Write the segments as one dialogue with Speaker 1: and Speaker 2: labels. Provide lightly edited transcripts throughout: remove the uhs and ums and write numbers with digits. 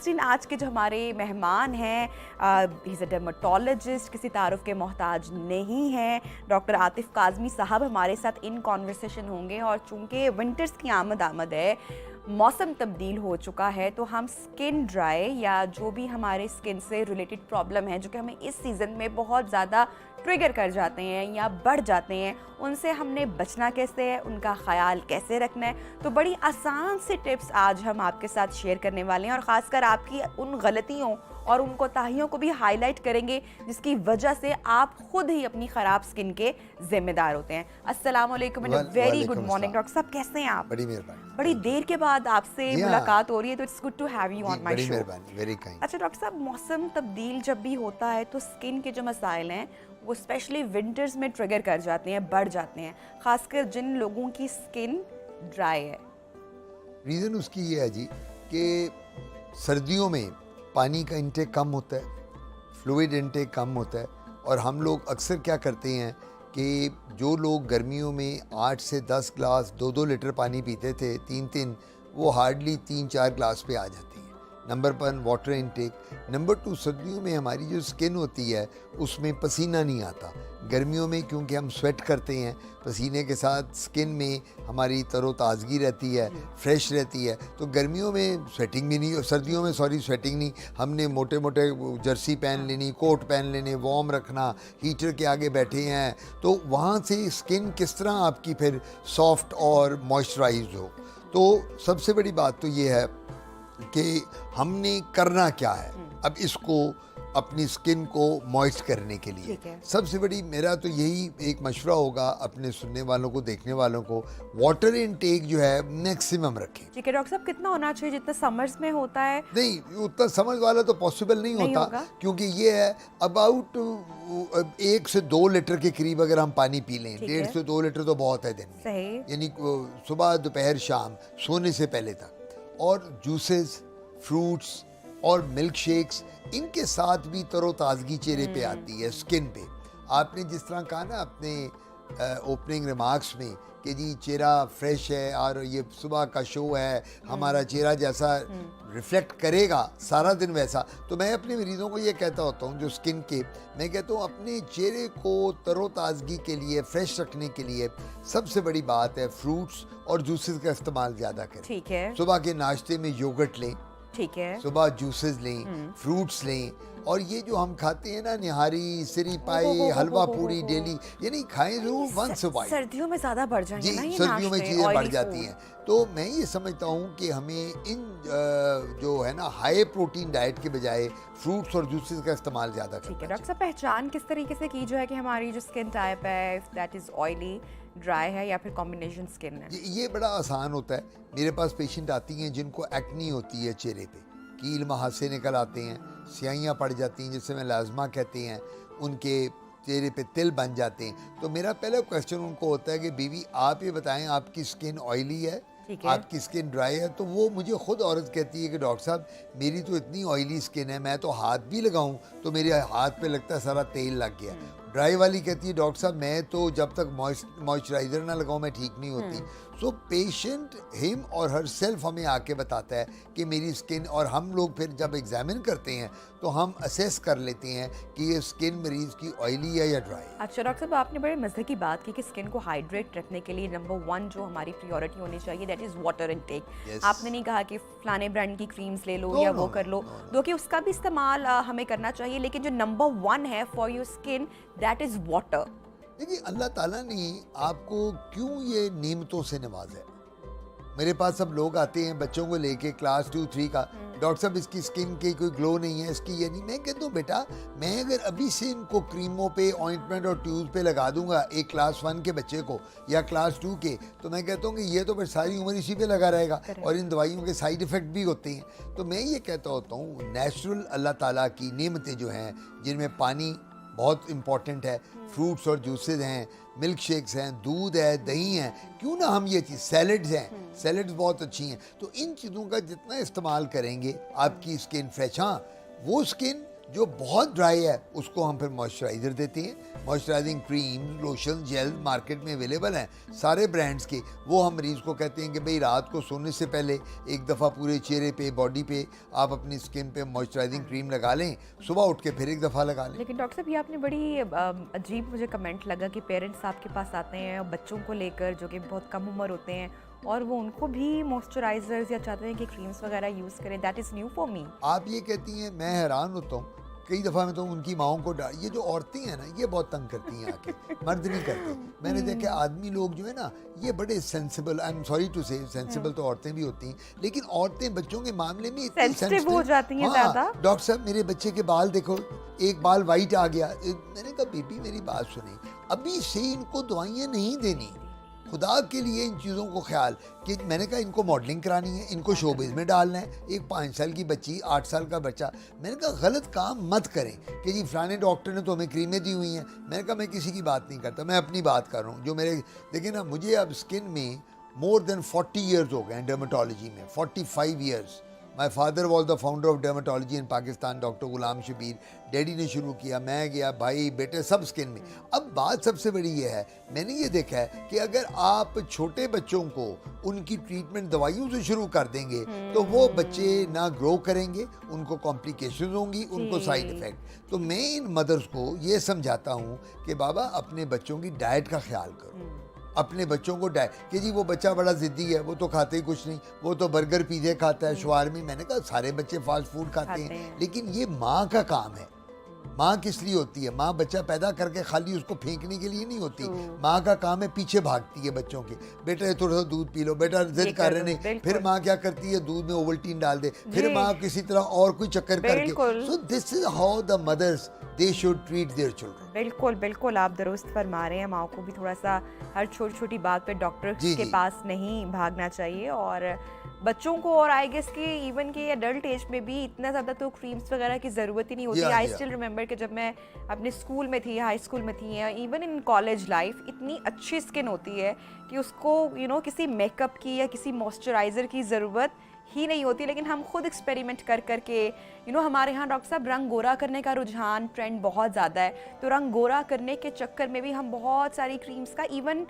Speaker 1: आज के जो हमारे मेहमान हैं, ही इज़ अ डर्मेटोलॉजिस्ट, किसी तारुफ के मोहताज नहीं हैं। डॉक्टर आतिफ काज़मी साहब हमारे साथ इन कॉन्वर्सेशन होंगे। और चूंकि विंटर्स की आमद है, मौसम तब्दील हो चुका है, तो हम स्किन ड्राई या जो भी हमारे स्किन से रिलेटेड प्रॉब्लम है जो कि हमें इस सीज़न में बहुत ज़्यादा ट्रिगर कर जाते हैं या बढ़ जाते हैं, उनसे हमने बचना कैसे है, उनका ख्याल कैसे रखना है, तो बड़ी आसान से टिप्स आज हम आपके साथ शेयर करने वाले हैं। और ख़ासकर आपकी उन गलतियों और उन कोताहियों को भी हाईलाइट करेंगे जिसकी वजह से आप खुद ही अपनी ख़राब स्किन के जिम्मेदार होते हैं। अस्सलाम वालेकुम and very good morning doctor साहब, कैसे हैं आप?
Speaker 2: बड़ी मेहरबानी।
Speaker 1: बड़ी देर के बाद आपसे मुलाकात हो रही है, तो it's good to have you on my show.
Speaker 2: मेहरबानी, वेरी काइंड।
Speaker 1: अच्छा डॉक्टर साहब, मौसम तब्दील जब भी होता है तो स्किन के जो मसाइल हैं वो स्पेशली विंटर्स में ट्रिगर कर जाते हैं, बढ़ जाते हैं, खासकर जिन लोगों की स्किन ड्राई है।
Speaker 2: रीज़न उसकी ये है जी कि सर्दियों में पानी का इंटेक कम होता है, फ्लूइड इंटेक कम होता है, और हम लोग अक्सर क्या करते हैं कि जो लोग गर्मियों में 8 से 10 ग्लास 2-2 लीटर पानी पीते थे, 3-3, वो हार्डली 3-4 ग्लास पे आ जाती है। Number 1 water intake. नंबर 2 सर्दियों में हमारी जो स्किन होती है उसमें पसीना नहीं आता। गर्मियों में क्योंकि हम स्वेट करते हैं, पसीने के साथ स्किन में हमारी तरोताज़गी रहती है, फ्रेश रहती है, तो गर्मियों में स्वेटिंग भी नहीं, सर्दियों में स्वेटिंग नहीं। हमने मोटे मोटे जर्सी पहन लेनी, कोट पहन लेने, वार्म रखना, हीटर के आगे बैठे हैं, तो वहाँ से स्किन किस तरह आपकी फिर सॉफ्ट और मॉइस्चराइज्ड हो। तो सबसे बड़ी बात तो ये है कि हमने करना क्या है अब इसको अपनी स्किन को मॉइस्ट करने के लिए। सबसे बड़ी मेरा तो यही एक मशवरा होगा अपने सुनने वालों को, देखने वालों को, वाटर इनटेक जो है मैक्सिमम रखें।
Speaker 1: ठीक है डॉक्टर साहब, कितना होना चाहिए जितना समर्स में होता है?
Speaker 2: नहीं, उतना समझ वाला तो पॉसिबल नहीं होता, क्योंकि ये है अबाउट 1 से 2 लीटर के करीब अगर हम पानी पी लें, 1.5 से 2 लीटर तो बहुत है दिन में, यानी सुबह दोपहर शाम सोने से पहले तक। और जूसेस, फ्रूट्स और मिल्क शेक्स, इनके साथ भी तरोताज़गी चेहरे पे आती है, स्किन पे। आपने जिस तरह कहा ना अपने ओपनिंग रिमार्क्स में कि जी चेहरा फ्रेश है और ये सुबह का शो है, हमारा चेहरा जैसा रिफ्लेक्ट करेगा सारा दिन वैसा, तो मैं अपने मरीज़ों को ये कहता होता हूँ जो स्किन के, मैं कहता हूँ अपने चेहरे को तरोताज़गी के लिए, फ्रेश रखने के लिए सबसे बड़ी बात है फ्रूट्स और जूसेस का इस्तेमाल ज़्यादा करें।
Speaker 1: ठीक है।
Speaker 2: सुबह के नाश्ते में योगर्ट लें,
Speaker 1: ठीक है,
Speaker 2: सुबह जूसेस लें, फ्रूट्स लें, और ये जो हम खाते हैं ना निहारी, सिरी पाई, हलवा पूरी डेली, ये नहीं खाएं जरूर, वंस अ वाइल।
Speaker 1: सर्दियों में ज़्यादा बढ़ जाएंगे ना ये नाश्ते,
Speaker 2: सर्दियों में चीज़ें बढ़ जाती हैं। तो मैं ये समझता हूँ कि हमें इन जो है ना हाई प्रोटीन डाइट के बजाय फ्रूट्स और जूसेस का इस्तेमाल ज़्यादा करना चाहिए।
Speaker 1: ठीक है डॉक्टर साहब, पहचान किस तरीके से की जो है कि हमारी जो स्किन टाइप है, if that is oily, dry है या फिर कॉम्बिनेशन स्किन है?
Speaker 2: ये बड़ा आसान होता है। मेरे पास पेशेंट आती हैं जिनको एक्नी होती है चेहरे पे, कील महासे निकल आते हैं, स्याहियाँ पड़ जाती हैं जिसे मेलाज़मा कहते हैं, उनके चेहरे पे तिल बन जाते हैं। तो मेरा पहला क्वेश्चन उनको होता है कि बीवी आप ये बताएं आपकी स्किन ऑयली है, आपकी स्किन ड्राई है? तो वो मुझे खुद औरत कहती है कि डॉक्टर साहब मेरी तो इतनी ऑयली स्किन है, मैं तो हाथ भी लगाऊं तो मेरे हाथ पे लगता है सारा तेल लग गया। ड्राई वाली कहती है डॉक्टर साहब मैं तो जब तक मॉइस्चराइज़र ना लगाऊं मैं ठीक नहीं होती। सो पेशेंट हिम और हर सेल्फ हमें आके बताता है कि मेरी स्किन, और हम लोग फिर जब एग्जामिन करते हैं तो हम असेस कर लेते हैं कि ये स्किन मरीज़ की ऑयली है या ड्राई।
Speaker 1: अच्छा डॉक्टर साहब, आपने बड़े मज़े की बात की कि स्किन को हाइड्रेट रखने के लिए नंबर 1 जो हमारी प्रायोरिटी होनी चाहिए दैट इज़ वाटर इनटेक। आपने नहीं कहा कि फलाने ब्रांड की क्रीम्स ले लो या वो कर लो, दो कि उसका भी इस्तेमाल हमें करना चाहिए, लेकिन जो नंबर 1 है for your skin that is water.
Speaker 2: देखिए अल्लाह ताला ने आपको क्यों ये नेमतों से नवाजा है। मेरे पास सब लोग आते हैं बच्चों को लेके क्लास 2-3 का, डॉक्टर साहब इसकी स्किन की कोई ग्लो नहीं है, इसकी ये नहीं। मैं कहता हूँ बेटा मैं अगर अभी से इनको क्रीमों पे, ऑइंटमेंट और ट्यूब पे लगा दूंगा एक क्लास 1 के बच्चे को या क्लास 2 के, तो मैं कहता हूँ कि ये तो फिर सारी उम्र इसी पे लगा रहेगा और इन दवाइयों के साइड इफ़ेक्ट भी होते हैं। तो मैं ये कहता होता हूँ नेचुरल अल्लाह ताला की नेमतें जो हैं जिनमें पानी बहुत इम्पॉर्टेंट है, फ्रूट्स और जूसेस हैं, मिल्क शेक्स हैं, दूध है, दही है, क्यों ना हम ये चीज़, सैलड्स हैं, सैलड्स बहुत अच्छी हैं, तो इन चीज़ों का जितना इस्तेमाल करेंगे आपकी स्किन फ्रेश। हाँ वो स्किन जो बहुत ड्राई है उसको हम फिर मॉइस्चराइज़र देते हैं। Moisturising cream, lotion, gel market में अवेलेबल हैं सारे ब्रांड्स के। वो हम मरीज़ को कहते हैं कि भाई रात को सोने से पहले एक दफ़ा पूरे चेहरे पे, बॉडी पे आप अपनी स्किन पे मॉइस्चराइजिंग क्रीम लगा लें, सुबह उठ के फिर एक दफ़ा लगा लें।
Speaker 1: लेकिन डॉक्टर साहब ये आपने बड़ी अजीब मुझे कमेंट लगा कि पेरेंट्स आपके पास आते हैं बच्चों को लेकर जो कि बहुत कम उम्र होते हैं और वो उनको भी मॉइस्चराइजर्स या चाहते हैं कि क्रीम्स वगैरह यूज़ करें। That is new for me.
Speaker 2: आप ये कहती हैं, मैं हैरान होता हूँ कई दफ़ा मैं तो उनकी माओं को ये जो औरतें हैं ना ये बहुत तंग करती हैं आके, मर्द नहीं करते। मैंने देखा आदमी लोग जो है ना ये बड़े sensible, I am sorry to say, sensible तो औरतें भी होती हैं, लेकिन औरतें बच्चों के मामले में इतनी
Speaker 1: सेंसिटिव हो जाती हैं ज़्यादा।
Speaker 2: डॉक्टर साहब मेरे बच्चे के बाल देखो, एक बाल वाइट आ गया। मैंने कहा बेबी मेरी बात सुने, अभी से इनको दवाइयाँ नहीं देनी, खुदा के लिए इन चीज़ों को ख्याल। कि मैंने कहा इनको मॉडलिंग करानी है, इनको शोबिज़ में डालना है। एक 5 साल की बच्ची, 8 साल का बच्चा, मैंने कहा गलत काम मत करें कि जी फलाने डॉक्टर ने तो हमें क्रीमें दी हुई हैं। मैंने कहा मैं किसी की बात नहीं करता, मैं अपनी बात कर रहा हूँ जो मेरे। देखिए ना, मुझे अब स्किन में मोर देन 40 ईयर्स हो गए हैं डर्मेटोलॉजी में, 45 years. My father was the founder of dermatology in Pakistan, doctor Ghulam Shabbir. Daddy ने शुरू किया, मैं गया, भाई बेटे सब स्किन में। अब बात सबसे बड़ी ये है, मैंने ये देखा है कि अगर आप छोटे बच्चों को उनकी ट्रीटमेंट दवाइयों से शुरू कर देंगे तो वो बच्चे ना ग्रो करेंगे, उनको कॉम्प्लिकेशंस होंगी, उनको साइड इफ़ेक्ट। तो मैं इन मदर्स को ये समझाता हूँ कि बाबा अपने बच्चों की डाइट का ख्याल करो, अपने बच्चों को डाइट। कि जी वो बच्चा बड़ा ज़िद्दी है, वो तो खाते ही कुछ नहीं, वो तो बर्गर पिज़्ज़े खाता है, शवारमी। मैंने कहा सारे बच्चे फास्ट फूड खाते हैं, लेकिन ये माँ का काम है। माँ किस लिए होती है? माँ बच्चा पैदा करके खाली उसको फेंकने के लिए नहीं होती। माँ का काम है पीछे भागती है बच्चों के, बेटा थोड़ा सा दूध पी लो, बेटा जिद कर रहे नहीं। फिर माँ क्या करती है, दूध में ओवल्टीन डाल दे, फिर माँ किसी तरह और कोई चक्कर करके। So this is how the mothers they should treat their children.
Speaker 1: बिल्कुल बिल्कुल, आप दुरुस्त फरमा रहे हैं। माँ को भी थोड़ा सा हर छोटी छोटी बात पे डॉक्टर के पास नहीं भागना चाहिए। और बच्चों को, और आई गेस कि इवन के एडल्ट एज में भी इतना ज़्यादा तो क्रीम्स वगैरह की ज़रूरत ही नहीं होती। आई स्टिल रिमेंबर कि जब मैं अपने स्कूल में थी, हाई स्कूल में थी, इवन इन कॉलेज लाइफ, इतनी अच्छी स्किन होती है कि उसको किसी मेकअप की या किसी मॉइस्चराइज़र की ज़रूरत ही नहीं होती। लेकिन हम खुद एक्सपेरिमेंट कर करके हमारे यहाँ डॉक्टर साहब रंग गोरा करने का रुझान, ट्रेंड बहुत ज़्यादा है। तो रंग गोरा करने के चक्कर में भी हम बहुत सारी क्रीम्स का, इवन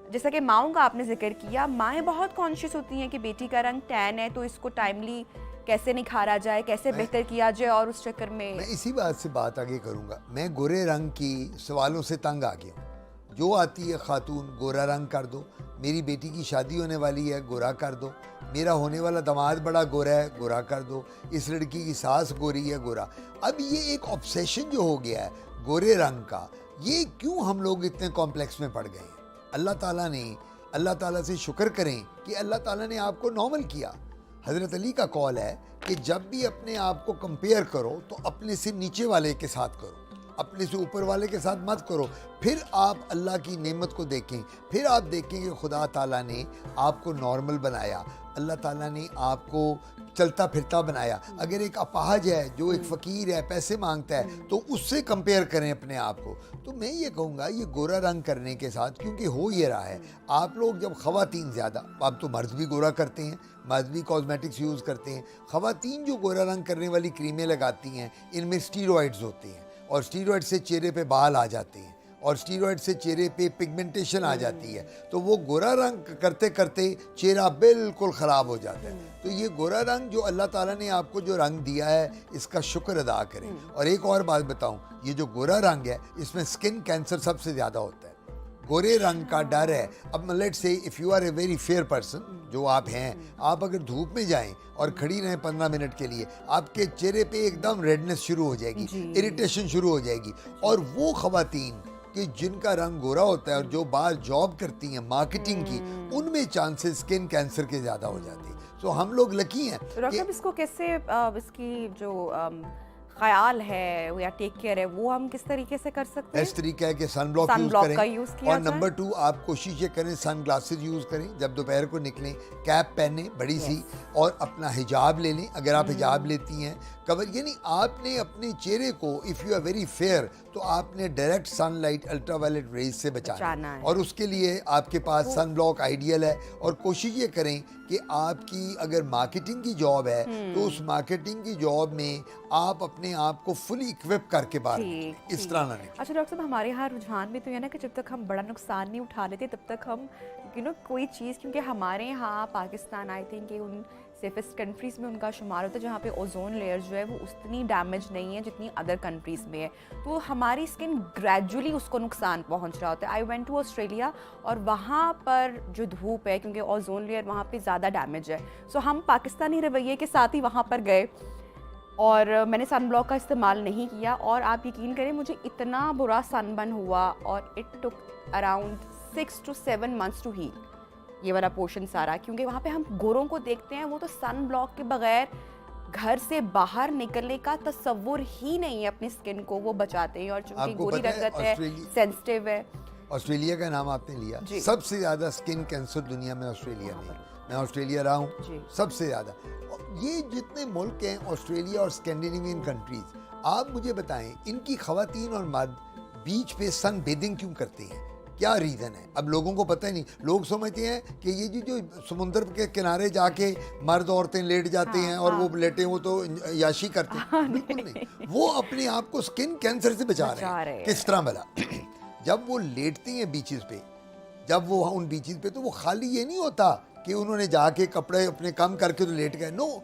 Speaker 1: जैसा कि माओं का आपने जिक्र किया, माएँ बहुत कॉन्शियस होती हैं कि बेटी का रंग टैन है तो इसको टाइमली कैसे निखारा जाए, कैसे बेहतर किया जाए, और उस चक्कर में
Speaker 2: मैं इसी बात से बात आगे करूँगा। मैं गोरे रंग की सवालों से तंग आ गया हूँ। जो आती है खातून, गोरा रंग कर दो, मेरी बेटी की शादी होने वाली है, गोरा कर दो, मेरा होने वाला दामाद बड़ा गोरा है, गोरा कर दो, इस लड़की की सास गोरी है, गोरा। अब ये एक ऑब्सेशन जो हो गया है गोरे रंग का, ये क्यों हम लोग इतने कॉम्प्लेक्स में पड़ गए हैं? अल्लाह ताला से शुक्र करें कि अल्लाह ताला ने आपको नॉर्मल किया। हज़रत अली का कॉल है कि जब भी अपने आप को कंपेयर करो तो अपने से नीचे वाले के साथ करो, अपने से ऊपर वाले के साथ मत करो। फिर आप अल्लाह की नेमत को देखें, फिर आप देखें कि खुदा ताला ने आपको नॉर्मल बनाया, अल्लाह ताला ने आपको चलता फिरता बनाया। अगर एक अपाहज है जो एक फ़कीर है, पैसे मांगता है, तो उससे कंपेयर करें अपने आप को। तो मैं ये कहूँगा ये गोरा रंग करने के साथ, क्योंकि हो ये रहा है, आप लोग जब ख़वातीन ज़्यादा, अब तो मर्द भी गोरा करते हैं, मर्द भी कॉस्मेटिक्स यूज़ करते हैं, ख़वातीन जो गोरा रंग करने वाली क्रीमें लगाती हैं इनमें स्टीरॉइड्स होते हैं, और स्टीरॉइड से चेहरे पे बाल आ जाते हैं, और स्टीरॉइड से चेहरे पे पिगमेंटेशन आ जाती है, तो वो गोरा रंग करते करते चेहरा बिल्कुल ख़राब हो जाता है। तो ये गोरा रंग जो अल्लाह ताला ने आपको जो रंग दिया है, इसका शुक्र अदा करें। और एक और बात बताऊं, ये जो गोरा रंग है इसमें स्किन कैंसर सबसे ज़्यादा होता है। गोरे रंग का डर है। अब let's say if you are a very fair person, जो आप हैं, आप अगर धूप में जाएं और खड़ी रहें 15 मिनट के लिए, आपके चेहरे पे एकदम रेडनेस शुरू हो जाएगी, इरिटेशन शुरू हो जाएगी। और वो ख़वातीन कि जिनका रंग गोरा होता है और जो बाहर जॉब करती हैं मार्केटिंग की, उनमें चांसेस स्किन कैंसर के ज़्यादा हो जाते हैं। सो हम लोग लकी हैं।
Speaker 1: तो डॉक्टर, इसको कैसे इसकी जो ख्याल है या टेक केयर है वो हम किस तरीके से कर सकते हैं?
Speaker 2: इस तरीका है कि सन ब्लॉक यूज़ करें, और नंबर 2 आप कोशिश ये करें सन ग्लासेस यूज़ करें, जब दोपहर को निकलें कैप पहने बड़ी सी, और अपना हिजाब ले लें अगर आप हिजाब लेती हैं, कवर। यानी आपने अपने चेहरे को, if you are very fair, तो आपने डायरेक्ट सनलाइट अल्ट्रावायलेट रेज से बचाना है, और उसके लिए आपके पास सन ब्लॉक आइडियल है। और कोशिश ये करें कि आपकी अगर मार्केटिंग की जॉब है तो उस मार्केटिंग की जॉब में आप अपने अपने आप को फुली इक्विप करके बाहर
Speaker 1: ठीक,
Speaker 2: निकलें, इस
Speaker 1: ठीक।
Speaker 2: तरह ना निकलें।
Speaker 1: अच्छा डॉक्टर साहब, हमारे यहाँ रुझान भी तो है ना कि जब तक हम बड़ा नुकसान नहीं उठा लेते तब तक हम कोई चीज़, क्योंकि हमारे यहाँ पाकिस्तान आई थिंक कि उन सेफेस्ट कंट्रीज़ में उनका शुमार होता है जहाँ पे ओजोन लेयर जो है वो उतनी डैमेज नहीं है जितनी अदर कंट्रीज़ में है, तो हमारी स्किन ग्रेजुअली उसको नुकसान पहुँच रहा होता है। आई वेंट टू ऑस्ट्रेलिया और वहाँ पर जो धूप है, क्योंकि ओजोन लेयर वहाँ पे ज़्यादा डैमेज है, सो हम पाकिस्तानी रवैये के साथ ही वहाँ पर गए और मैंने सन ब्लॉक का इस्तेमाल नहीं किया, और आप यकीन करें मुझे इतना बुरा सनबर्न हुआ और it took around 6 to 7 months to heal ये वाला पोर्शन सारा, क्योंकि वहाँ पे हम गोरों को देखते हैं वो तो सन ब्लॉक के बगैर घर से बाहर निकलने का तस्वुर ही नहीं है, अपनी स्किन को वो बचाते हैं, और चूंकि
Speaker 2: आपको
Speaker 1: गोरी
Speaker 2: पता है
Speaker 1: रंगत है, सेंसिटिव है।
Speaker 2: ऑस्ट्रेलिया का नाम आपने लिया,
Speaker 1: जी।
Speaker 2: सबसे ज़्यादा स्किन कैंसर दुनिया में ऑस्ट्रेलिया में है। मैं ऑस्ट्रेलिया रहा हूँ,
Speaker 1: जी।
Speaker 2: सबसे ज़्यादा। ये जितने मुल्क हैं ऑस्ट्रेलिया और स्कैंडिनेवियन कंट्रीज, आप मुझे बताएं इनकी खवातीन और मर्द बीच पे सन बेदिंग क्यों करते हैं? क्या रीज़न है? अब लोगों को पता ही नहीं, लोग समझते हैं कि ये जो समुंदर के किनारे जाके मर्द औरतें लेट जाते हैं और वो लेटे वो तो याशी करते हैं। बिल्कुल नहीं, वो अपने आप को स्किन कैंसर से बचा रहे हैं। किस तरह भला? जब वो लेटती हैं बीचेस पे, जब वो उन बीचेस पे, तो वो खाली ये नहीं होता कि उन्होंने जाके कपड़े अपने कम करके तो लेट गए। नो,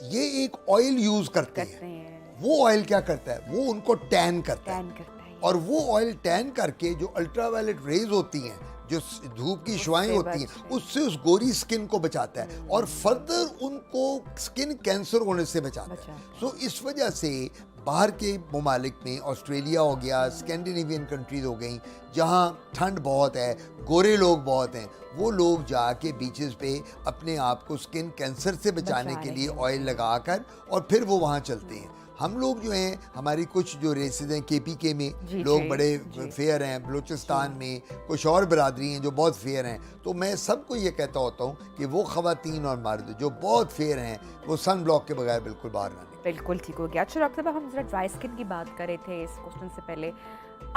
Speaker 2: ये एक ऑयल यूज करते हैं। वो ऑयल क्या करता है? वो उनको टैन करता है, और वो ऑयल टैन करके जो अल्ट्रावायलेट रेज होती हैं, जो धूप की शुआएं होती हैं, उससे उस गोरी स्किन को बचाता है और फर्दर उनको स्किन कैंसर होने से बचाता है। सो इस वजह से बाहर के ममालिक में, ऑस्ट्रेलिया हो गया, स्कैंडिनेवियन कंट्रीज हो गई, जहाँ ठंड बहुत है, गोरे लोग बहुत हैं, वो लोग जाके बीचेस पे अपने आप को स्किन कैंसर से बचाने के लिए ऑयल लगाकर और फिर वो वहाँ चलते हैं। हम लोग जो हैं, हमारी कुछ जो रेसेस हैं KPK में, लोग बड़े फेयर हैं, बलूचिस्तान में कुछ और बरादरी हैं जो बहुत फेयर हैं, तो मैं सबको ये कहता होता हूँ कि वो ख़वातीन और मर्द जो बहुत फेयर हैं वो सन ब्लॉक के बगैर बिल्कुल बाहर ना निकलें।
Speaker 1: बिल्कुल ठीक हो गया। अच्छा डॉक्टर साहब, हम जरा ड्राई स्किन की बात कर रहे थे इस क्वेश्चन से पहले।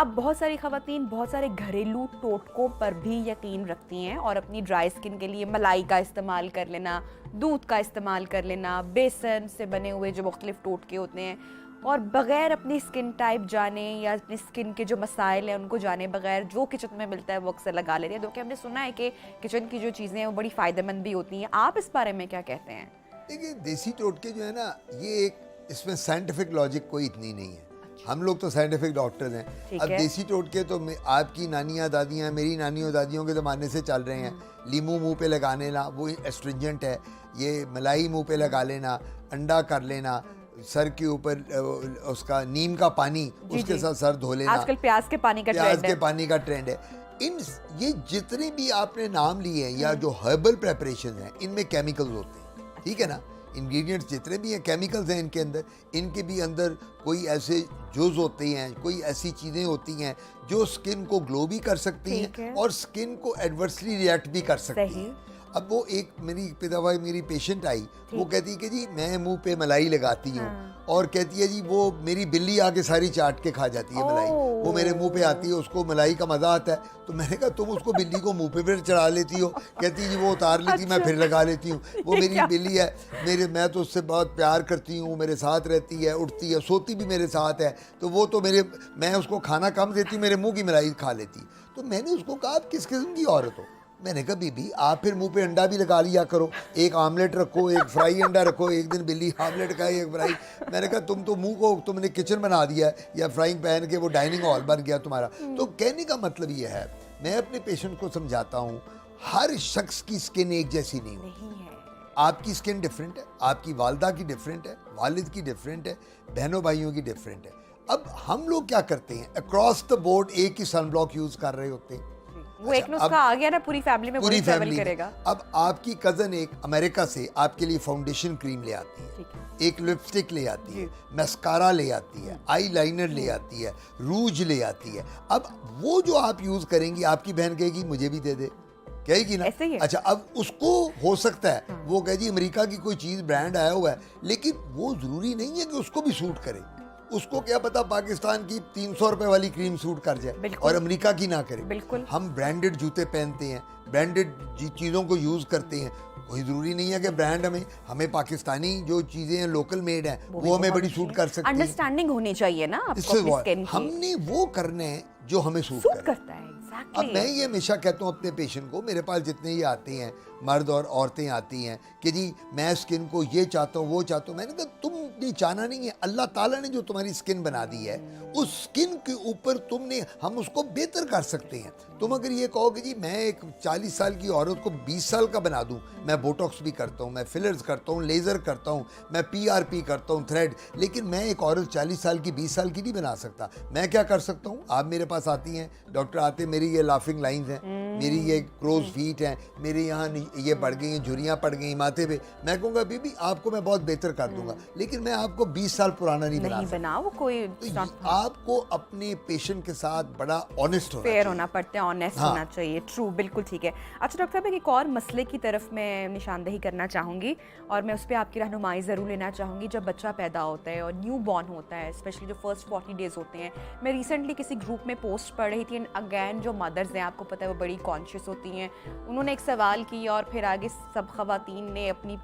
Speaker 1: अब बहुत सारी ख़वातीन बहुत सारे घरेलू टोटकों पर भी यकीन रखती हैं और अपनी ड्राई स्किन के लिए मलाई का इस्तेमाल कर लेना, दूध का इस्तेमाल कर लेना, बेसन से बने हुए जो मुख्तलिफ टोटके होते हैं, और बग़ैर अपनी स्किन टाइप जाने या अपनी स्किन के जो मसाइल हैं उनको जाने बगैर जो किचन में मिलता है वो अक्सर लगा लेते हैं। तो क्या हमने सुना है कि किचन की जो चीज़ें हैं वो बड़ी फ़ायदेमंद भी होती हैं, आप इस बारे में क्या कहते हैं?
Speaker 2: देखिए, देसी टोटके जो है ना, ये एक, इसमें साइंटिफिक लॉजिक कोई इतनी नहीं है। हम लोग तो साइंटिफिक डॉक्टर्स हैं। अब देसी टोटके तो आपकी नानियाँ दादियाँ, मेरी नानियों दादियों के ज़माने से चल रहे हैं। लीमू मुंह पे लगाने ना, वो एस्ट्रिंजेंट है। ये मलाई मुंह पे लगा लेना, अंडा कर लेना, सर के ऊपर उसका नीम का पानी, उसके साथ सर धो लेना।
Speaker 1: आजकल प्याज के पानी का ट्रेंड है।
Speaker 2: इन ये जितने भी आपने नाम लिए हैं या जो हर्बल प्रेपरेशन हैं, इनमें केमिकल्स होते हैं, ठीक है ना? इंग्रेडिएंट्स जितने भी हैं, केमिकल्स हैं इनके अंदर। इनके भी अंदर कोई ऐसे जुज़ होते हैं, कोई ऐसी चीज़ें होती हैं जो स्किन को ग्लो भी कर सकती हैं और स्किन को एडवर्सली रिएक्ट भी कर सकती हैं। अब वो एक मेरी पेशेंट आई, वो कहती है कि जी मैं मुंह पे मलाई लगाती हूँ, और कहती है जी वो मेरी बिल्ली आके सारी चाट के खा जाती है मलाई। वो मेरे मुंह पे आती है, उसको मलाई का मज़ा आता है। तो मैंने कहा तुम उसको बिल्ली को मुंह पे फिर चढ़ा लेती हो? कहती जी वो उतार लेती, मैं फिर लगा लेती हूँ। वो मेरी बिल्ली है, मैं तो उससे बहुत प्यार करती हूँ, मेरे साथ रहती है, उठती है, सोती भी मेरे साथ है, तो वो तो मैं उसको खाना कम देती हूँ, मेरे मुँह की मलाई खा लेती। तो मैंने उसको कहा आप किस किस्म की औरत हो? मैंने कहा बीबी आप फिर मुंह पे अंडा भी लगा लिया करो, एक आमलेट रखो, एक फ्राई अंडा रखो, एक दिन बिल्ली आमलेट खाए, एक फ्राई। मैंने कहा तुम तो मुंह को तुमने किचन बना दिया है, या फ्राइंग पैन के वो डाइनिंग हॉल बन गया तुम्हारा। तो कहने का मतलब ये है, मैं अपने पेशेंट को समझाता हूँ, हर शख्स की स्किन एक जैसी नहीं है। आपकी स्किन डिफरेंट है, आपकी वालदा की डिफरेंट है, वालिद की डिफरेंट है, बहनों भाइयों की डिफरेंट है। अब हम लोग क्या करते हैं, अक्रॉस द बोर्ड एक ही सन ब्लॉक यूज कर रहे होते हैं।
Speaker 1: वो एक नुस्खा आ गया ना, पूरी फैमिली में वही ट्रैवल करेगा।
Speaker 2: अब आपकी कजन एक अमेरिका से आपके लिए फाउंडेशन क्रीम ले आती है, एक लिपस्टिक ले आती है, मस्कारा ले आती है, आई लाइनर ले आती है, रूज ले आती है। अब वो जो आप यूज करेंगी, आपकी बहन कहेगी मुझे भी दे दे, कहेगी ना? अच्छा, अब उसको हो सकता है वो कहे जी अमेरिका की कोई चीज ब्रांड आया हुआ है, लेकिन वो जरूरी नहीं है कि उसको भी सूट करे। उसको क्या पता पाकिस्तान की 300 रुपए वाली क्रीम सूट कर जाए और अमेरिका की ना करे। हम ब्रांडेड जूते पहनते हैं, ब्रांडेड चीज़ों को यूज़ करते हैं। कोई ज़रूरी नहीं है कि ब्रांड हमें पाकिस्तानी जो चीज़ें हैं लोकल मेड हैं वो हमें बड़ी सूट कर सकती हैं।
Speaker 1: अंडरस्टैंडिंग होनी चाहिए ना आपको
Speaker 2: इससे
Speaker 1: अपनी स्किन की।
Speaker 2: हमने वो करना है जो हमें सूट करे।
Speaker 1: करता है
Speaker 2: अब मैं ये हमेशा कहता हूँ अपने पेशेंट को, मेरे पास जितने ही आते हैं मर्द और औरतें आती हैं कि जी मैं स्किन को ये चाहता हूँ वो चाहता हूँ, मैंने कहा तुमने चाहना नहीं है, अल्लाह ताला ने जो तुम्हारी स्किन बना दी है उस स्किन के ऊपर हम उसको बेहतर कर सकते हैं। तुम अगर ये कहो कि जी मैं एक 40 साल की औरत को 20 साल का बना दूं, मैं बोटॉक्स भी करता हूं, मैं फिलर्स करता हूं, लेज़र करता हूं, मैं PRP करता हूं, थ्रेड, लेकिन मैं एक औरत 40 साल की 20 साल की नहीं बना सकता। मैं क्या कर सकता हूं? आप मेरे पास आती हैं, डॉक्टर आते, मेरी ये लाफिंग लाइंस हैं, मेरी ये क्रोज फीट हैं, मेरे यहाँ ये बढ़ गई हैं, झुर्रियाँ पड़ गई माथे पे, मैं कहूँगा बीबी आपको मैं बहुत बेहतर कर दूंगा, लेकिन मैं आपको 20 साल पुराना नहीं बना सकता।
Speaker 1: वो कोई
Speaker 2: तो आपको अपने पेशेंट के साथ बड़ा ऑनेस्ट
Speaker 1: फेयर होना पड़ता है, ऑनेस्ट होना चाहिए। ट्रू, बिल्कुल ठीक है। अच्छा डॉक्टर साहब, एक और मसले की तरफ मैं निशानदेही करना चाहूँगी और मैं उस पर आपकी रहनुमाई ज़रूर लेना चाहूँगी। जब बच्चा पैदा होता है और न्यू बॉर्न होता है, स्पेशली जो फर्स्ट 40 डेज़ होते हैं, मैं रिसेंटली किसी ग्रुप में पोस्ट पढ़ रही थी एंड अगैन जो मदर्स हैं, आपको पता है वो बड़ी कॉन्शियस होती हैं, उन्होंने एक सवाल किया और फिर आगे सब ख़वातीन ने अपनी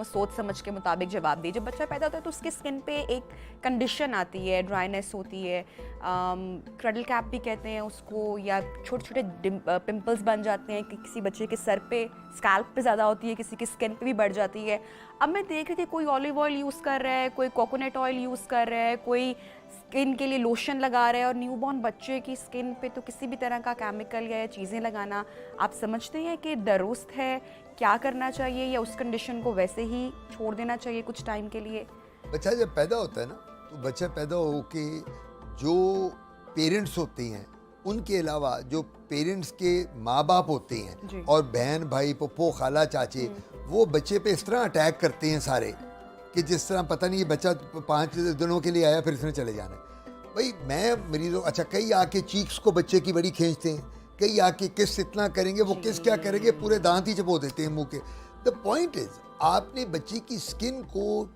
Speaker 1: सोच समझ के मुताबिक जवाब दी। जब बच्चा पैदा होता है तो उसके स्किन पे एक कंडीशन आती है, ड्राइनेस होती है, क्रडल कैप भी कहते हैं उसको, या छोटे छोटे पिंपल्स बन जाते हैं कि किसी बच्चे के सर पे, स्कैल्प पे ज़्यादा होती है, किसी की स्किन पे भी बढ़ जाती है। अब मैं देख रही थी कोई ऑलिव ऑयल यूज़ कर रहा है, कोई कोकोनट ऑयल यूज़ कर रहा है, कोई स्किन के लिए लोशन लगा रहा है, और न्यूबॉर्न बच्चे की स्किन पे तो किसी भी तरह का केमिकल या चीज़ें लगाना आप समझते हैं कि दुरुस्त है? क्या करना चाहिए, या उस कंडीशन को वैसे ही छोड़ देना चाहिए कुछ टाइम के लिए?
Speaker 2: बच्चा जब पैदा होता है ना, तो बच्चा पैदा हो के जो पेरेंट्स होते हैं उनके अलावा जो पेरेंट्स के माँ बाप होते हैं और बहन भाई पप्पो खाला चाचे, वो बच्चे पे इस तरह अटैक करते हैं सारे कि जिस तरह पता नहीं ये बच्चा 5 दिनों के लिए आया फिर इसने चले जाना है। भाई मैं मरीजों, अच्छा कई आके चीक्स को बच्चे की बड़ी खींचते हैं, कई आके किस इतना करेंगे, वो किस क्या करेंगे, पूरे दांत ही चबो देते हैं मुंह के। द पॉइंट इज आपने बच्चे की स्किन को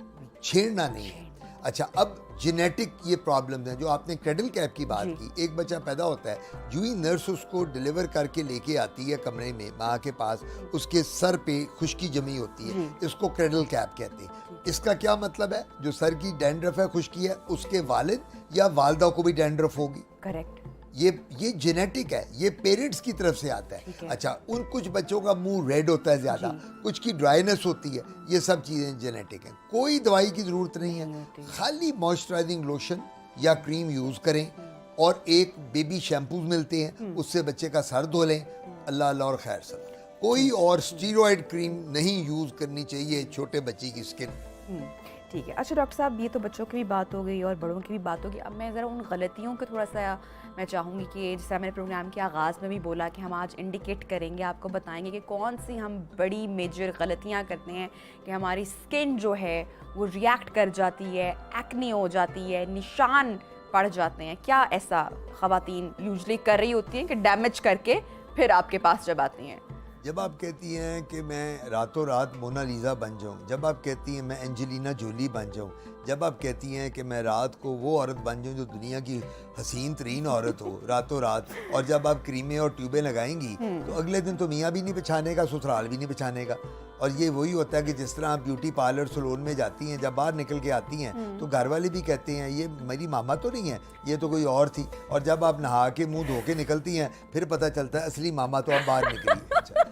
Speaker 2: छेड़ना नहीं है। अच्छा, अब जेनेटिक ये प्रॉब्लम्स हैं जो आपने क्रेडल कैप की बात की। एक बच्चा पैदा होता है, जो ही नर्स उसको डिलीवर करके लेके आती है कमरे में माँ के पास, उसके सर पे खुश्की जमी होती है, इसको क्रेडल कैप कहते हैं। इसका क्या मतलब है? जो सर की डैंड्रफ है, खुश्की है, उसके वालिद या वालदा को भी डैंड्रफ होगी।
Speaker 1: करेक्ट।
Speaker 2: ये जेनेटिक है, ये पेरेंट्स की तरफ से आता है। अच्छा, उन कुछ बच्चों का मुंह रेड होता है ज़्यादा, कुछ की ड्राइनेस होती है, ये सब चीज़ें जेनेटिक हैं। कोई दवाई की ज़रूरत नहीं है, खाली मॉइस्चराइजिंग लोशन या क्रीम यूज़ करें और एक बेबी शैम्पूज मिलते हैं, उससे बच्चे का सर धो लें, अल्लाह अल्लाह और खैर सब। कोई और स्टीरॉयड क्रीम नहीं यूज़ करनी चाहिए छोटे बच्चे की स्किन।
Speaker 1: ठीक है। अच्छा डॉक्टर साहब, ये तो बच्चों की भी बात हो गई और बड़ों की भी बात होगी। अब मैं ज़रा उन गलतियों को थोड़ा सा मैं चाहूँगी कि जैसे मैंने प्रोग्राम के आगाज़ में भी बोला कि हम आज इंडिकेट करेंगे, आपको बताएंगे कि कौन सी हम बड़ी मेजर गलतियाँ करते हैं कि हमारी स्किन जो है वो रिएक्ट कर जाती है, एक्ने हो जाती है, निशान पड़ जाते हैं। क्या ऐसा ख़वातीन यूजुअली कर रही होती हैं कि डैमेज करके फिर आपके पास जब आती हैं?
Speaker 2: जब आप कहती हैं कि मैं रातों रात मोनालिसा बन जाऊं, जब आप कहती हैं मैं एंजेलिना जोली बन जाऊं, जब आप कहती हैं कि मैं रात को वो औरत बन जाऊं जो दुनिया की हसीन तरीन औरत हो रातों रात, और जब आप क्रीमें और ट्यूबें लगाएंगी तो अगले दिन तो मियाँ भी नहीं पहचानेगा, ससुराल भी नहीं पहचानेगा। और ये वही होता है कि जिस तरह आप ब्यूटी पार्लर सैलून में जाती हैं, जब बाहर निकल के आती हैं तो घर वाले भी कहते हैं ये मेरी मामा तो नहीं है, ये तो कोई और थी। और जब आप नहा के मुंह धो के निकलती हैं फिर पता चलता है असली मामा तो अब बाहर निकली है। अच्छा,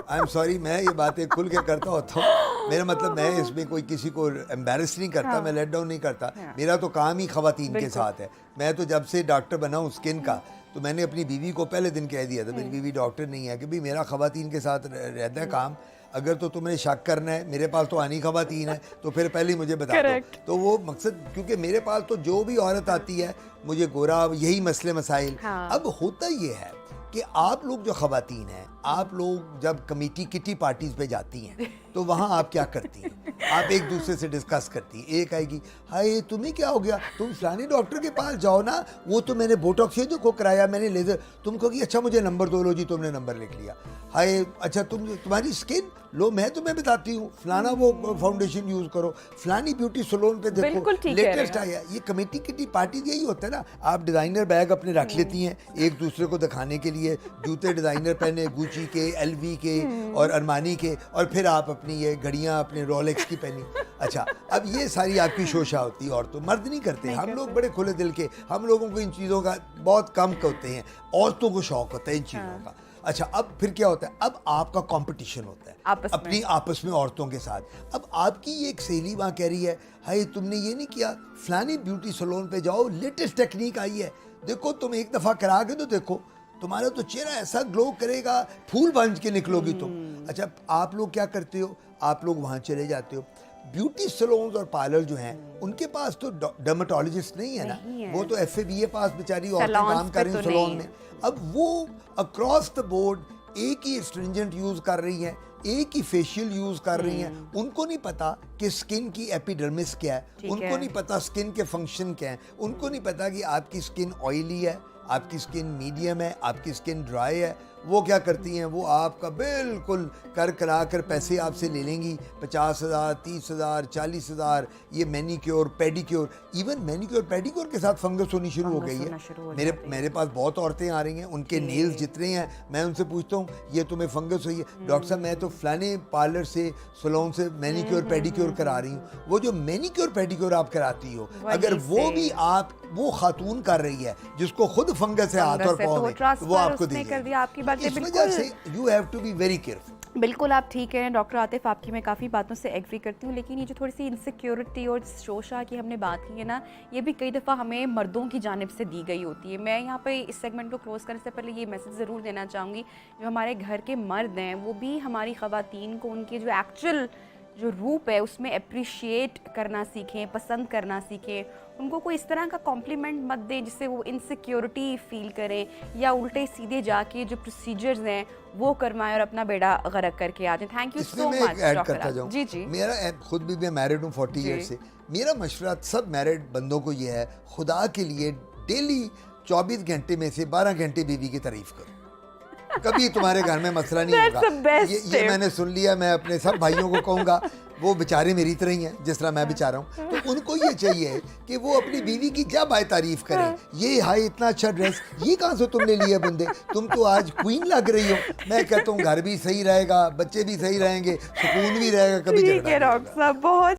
Speaker 2: आई एम सॉरी, मैं ये बातें खुल के करता होता हूँ, मेरा मतलब मैं इसमें कोई किसी को एम्बेरस नहीं करता, मैं लेट डाउन नहीं करता, मेरा तो काम ही ख़वातीन के साथ है। मैं तो जब से डॉक्टर बना हूँ स्किन का, तो मैंने अपनी बीवी को पहले दिन कह दिया था, मेरी बीवी डॉक्टर नहीं है, कि भाई मेरा ख़वातीन के साथ रहता है काम, अगर तो तुम्हें शक करना है, मेरे पास तो आनी ख़वातीन है, तो फिर पहले ही मुझे बता दो। तो वो मकसद, क्योंकि मेरे पास तो जो भी औरत आती है मुझे गोरा, यही मसले मसाइल। अब होता ये है कि आप लोग जो ख़वातीन हैं, आप लोग जब कमेटी किटी पार्टीज़ पे जाती हैं तो वहाँ आप क्या करती हैं? आप एक दूसरे से डिस्कस करती हैं। एक आएगी, हाय तुम्हें क्या हो गया, तुम फलानी डॉक्टर के पास जाओ ना, वो तो मैंने बोटॉक्स ये देखो कराया, मैंने लेज़र। तुम कहोगी अच्छा मुझे नंबर दो, लो जी तुमने नंबर लिख लिया। हाय अच्छा तुम्हारी स्किन, लो मैं तुम्हें बताती हूँ, फलाना वो फाउंडेशन यूज़ करो, फलानी ब्यूटी सैलून पे देखो लेटेस्ट आया। ये कमेटी किटी पार्टी यही होता है ना, आप डिज़ाइनर बैग अपने रख लेती हैं एक दूसरे को दिखाने के लिए, लिए जूते डिज़ाइनर पहने, गुची के, एलवी के और अरमानी के, और फिर आप अपनी ये घड़ियाँ अपने रोलेक्स की पहनी। अच्छा, अब ये सारी आपकी शोशा होती है, और तो मर्द नहीं करते। हम लोग बड़े खुले दिल के, हम लोगों को इन चीज़ों का बहुत कम होते हैं, औरतों को शौक होता है इन चीज़ों का। अच्छा, अब फिर क्या होता है, अब आपका कंपटीशन होता है अपनी आपस में औरतों के साथ। अब आपकी ये एक सहेली वहाँ कह रही है, हाय तुमने ये नहीं किया, फलानी ब्यूटी सैलून पे जाओ, लेटेस्ट टेक्निक आई है, देखो तुम एक दफ़ा करा के तो देखो, तुम्हारा तो चेहरा ऐसा ग्लो करेगा, फूल बन के निकलोगी तुम। अच्छा, आप लोग क्या करते हो, आप लोग वहाँ चले जाते हो, ब्यूटी सैलून्स और पार्लर जो हैं उनके पास तो डर्मेटोलॉजिस्ट नहीं है ना, वो तो FABA पास बेचारी औरतें काम कर रही हैं सैलून में। अब वो अक्रॉस द बोर्ड एक ही स्ट्रिंजेंट यूज़ कर रही हैं, एक ही फेशियल यूज़ कर रही हैं, उनको नहीं पता कि स्किन की एपिडर्मिस क्या है, उनको नहीं पता स्किन के फंक्शन क्या है, उनको नहीं पता कि आपकी स्किन ऑयली है, आपकी स्किन मीडियम है, आपकी स्किन ड्राई है। वो क्या करती हैं, वो आपका बिल्कुल कर करा कर पैसे आपसे ले लेंगी, 50,000, 30,000, 40,000। ये manicure pedicure, even manicure pedicure के साथ फंगस होनी शुरू हो गई है। मेरे पास बहुत औरतें आ रही हैं, उनके नेल्स जितने हैं, मैं उनसे पूछता हूँ ये तुम्हें फंगस हुई है? डॉक्टर साहब मैं तो फलाने पार्लर से सैलून से मैनीक्योर पेडिक्योर करा रही हूँ। वो जो मैनीक्योर पेडिक्योर आप कराती हो, अगर वो भी वो खातून कर रही है जिसको खुद फंगस है हाथ और पाँव में, तो वो आपको देगी। इस वजह से you have to be very careful.
Speaker 1: बिल्कुल आप ठीक हैं डॉक्टर आतिफ, आपकी मैं काफ़ी बातों से एग्री करती हूँ, लेकिन ये जो थोड़ी सी इनसिक्योरिटी और शोशा की हमने बात की है ना, ये भी कई दफ़ा हमें मर्दों की जानिब से दी गई होती है। मैं यहाँ पे इस सेगमेंट को क्लोज करने से पहले ये मैसेज ज़रूर देना चाहूँगी, जो हमारे घर के मर्द हैं वो भी हमारी ख़वातीन को उनके जो एक्चुअल जो रूप है उसमें अप्रिशिएट करना सीखें, पसंद करना सीखें। उनको कोई इस तरह का कॉम्प्लीमेंट मत दें जिससे वो इनसिक्योरिटी फील करें, या उल्टे सीधे जाके जो प्रोसीजर्स हैं वो करवाएं और अपना बेड़ा गर्क करके आ जाएं। Thank you so much doctor. जी जी,
Speaker 2: मेरा खुद भी मैं मैरिड हूँ 40 ईयर से। मेरा मशवरा सब मैरिड बंदों को ये है, खुदा के लिए डेली 24 घंटे में से 12 घंटे बीवी की तारीफ करो, कभी तुम्हारे घर में मसला नहीं होगा। ये मैंने सुन लिया, मैं अपने सब भाइयों को कहूँगा, वो बेचारे मेरी तरह ही हैं जिस तरह मैं बेचारा हूँ, तो उनको ये चाहिए कि वो अपनी बीवी की क्या बाय तारीफ करें। ये हाय इतना अच्छा ड्रेस, ये कहाँ से तुमने लिया बंदे, तुम तो आज क्वीन लग रही हो। मैं कहता हूँ घर भी सही रहेगा, बच्चे भी सही रहेंगे, सुकून भी रहेगा, कभी झगड़ा नहीं होगा।
Speaker 1: बहुत